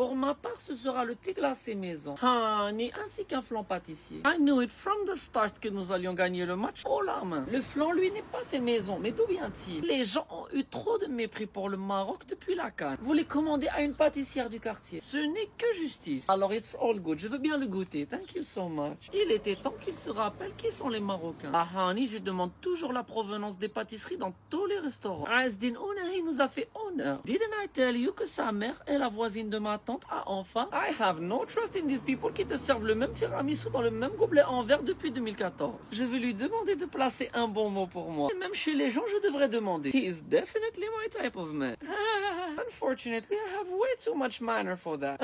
Pour ma part, ce sera le thé glacé maison. Honey, ainsi qu'un flan pâtissier. I knew it from the start que nous allions gagner le match haut la main. Le flan, lui, n'est pas fait maison, mais d'où vient-il? Les gens ont eu trop de mépris pour le Maroc depuis la CAN. Vous les commandez à une pâtissière du quartier. Ce n'est que justice. Alors, it's all good. Je veux bien le goûter. Thank you so much. Il était temps qu'il se rappelle qui sont les Marocains. Ah, honey, je demande toujours la provenance des pâtisseries dans tous les restaurants. Azdin Ounahi nous a fait honneur. Didn't I tell you que sa mère est la voisine de ma tante à enfants? I have no trust in these people qui te servent le même tiramisu dans le même gobelet en verre depuis 2014. Je vais lui demander de placer un bon mot pour moi. Et même chez les gens, je devrais demander. He is definitely my type of man. Unfortunately, I have way too much manner for that.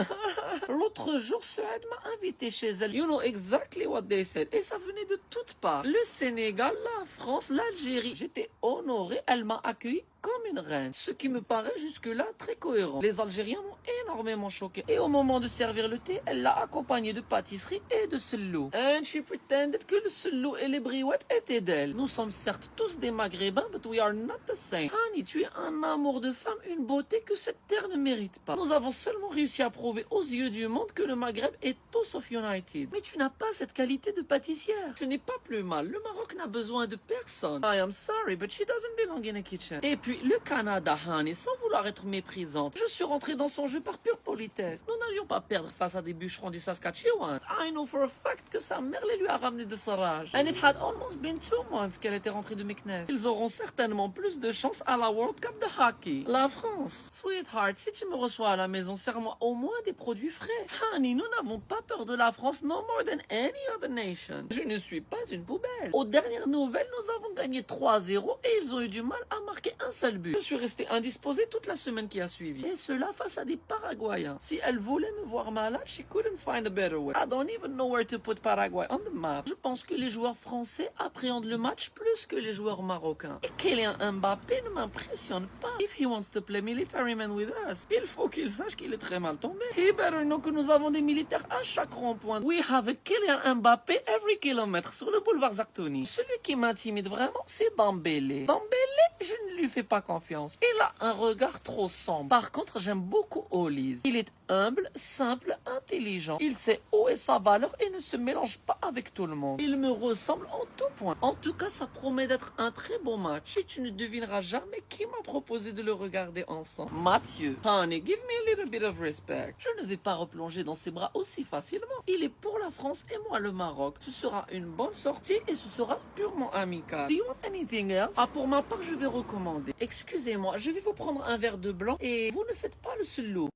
L'autre jour, Suède m'a invité chez elle. You know exactly what they said. Et ça venait de toutes parts. Le Sénégal, la France, l'Algérie. J'étais honoré. Elle m'a accueilli comme une reine. Ce qui me paraît jusque-là très cohérent. Les Algériens m'ont énormément choqué. Et au moment de servir le thé, elle l'a accompagné de pâtisserie et de sellou. And she pretended que le sellou et les briouettes étaient d'elle. Nous sommes certes tous des Maghrébins, but we are not the same. Honey, tu es un amour de femme, une beauté que cette terre ne mérite pas. Nous avons seulement réussi à prouver aux yeux du monde que le Maghreb est tout sauf united. Mais tu n'as pas cette qualité de pâtissière. Ce n'est pas plus mal. Le Maroc n'a besoin de personne. I am sorry, but she doesn't belong in a kitchen. Et puis, le Canada, honey, sans vouloir être méprisante, je suis rentrée dans son jeu par pure politesse. Nous n'allions pas perdre face à des bûcherons du Saskatchewan. I know for a fact que sa mère les lui a ramenés de Saraj. And it had almost been 2 months qu'elle était rentrée de Meknes. Ils auront certainement plus de chance à la World Cup de hockey. La France. Sweetheart, si tu me reçois à la maison, serre-moi au moins des produits frais. Honey, nous n'avons pas peur de la France no more than any other nation. Je ne suis pas une poubelle. Aux dernières nouvelles, nous avons gagné 3-0 et ils ont eu du mal à marquer un seul but. Je suis resté indisposé toute la semaine qui a suivi. Et cela face à des Paraguayens. Si elle voulait me voir malade, she couldn't find a better way. I don't even know where to put Paraguay on the map. Je pense que les joueurs français appréhendent le match plus que les joueurs marocains. Et Kylian Mbappé ne m'impressionne pas. If he wants to play military man with us, il faut qu'il sache qu'il est très mal tombé. He better know que nous avons des militaires à chaque rond-point. We have a Kylian Mbappé every kilomètre sur le boulevard Zartoni. Celui qui m'intimide vraiment, c'est Dembélé. Dembélé, je ne lui fais pas confiance. Il a un regard trop sombre. Par contre, j'aime beaucoup Olise. Il est humble, simple, intelligent. Il sait où est sa valeur et ne se mélange pas avec tout le monde. Il me ressemble en tout point. En tout cas, ça promet d'être un très bon match. Et tu ne devineras jamais qui m'a proposé de le regarder ensemble. Mathieu. Honey, give me a little bit of respect. Je ne vais pas replonger dans ses bras aussi facilement. Il est pour la France et moi le Maroc. Ce sera une bonne sortie et ce sera purement amical. Do you want anything else? Ah, pour ma part, je vais recommander. Excusez-moi, je vais vous prendre un verre de blanc et vous ne faites pas le slow.